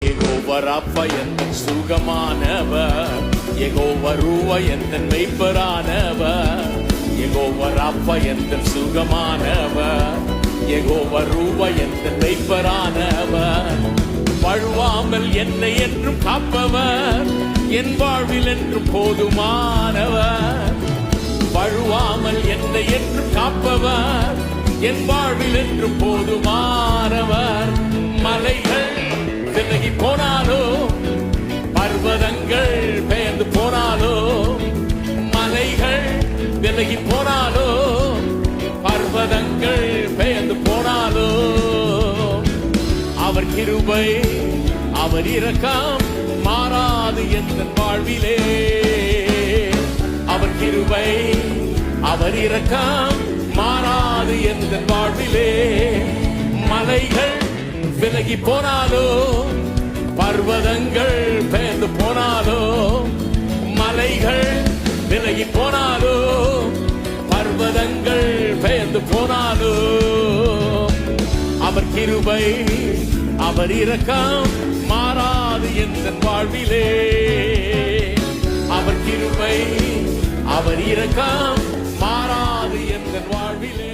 யெகோவா ராப்பா எந்தன் சுகமானவர், யெகோவா ரூவா எந்தன் மெய்ப்பரானவர், யெகோவா ராப்பா எந்தன் சுகமானவர், யெகோவா ரூவா எந்தன் மெய்ப்பரானவர். வழுவாமல் என்னை என்றும் காப்பவர், என் வாழ்வில் என்றும் போதுமானவர். வழுவாமல் என்னை என்றும் காப்பவர், என் வாழ்வில் என்றும் போதுமானவர். மலைகள் விலகி போனாலோ, பர்வதங்கள் பெயர்ந்து போனாலோ, மலைகள் விலகி போனாலோ, பர்வதங்கள் பெயர்ந்து போனாலோ, அவர் கிருபை அவர் இரக்கம் மாறாது எந்த வாழ்விலே. அவர் கிருபை அவர் இரக்கம் மாறாது எந்த வாழ்விலே. மலைகள் விலகி போனாலோ, பர்வதங்கள் பெயர்ந்து போனாலோ, மலைகள் விலகி போனாலோ, பர்வதங்கள் பெயர்ந்து போனாலோ, அவர் கிருபை அவர் இரக்கம் மாறாது எந்த வாழ்விலே. அவர் கிருபை அவர் இரக்கம் மாறாது எந்த வாழ்விலே.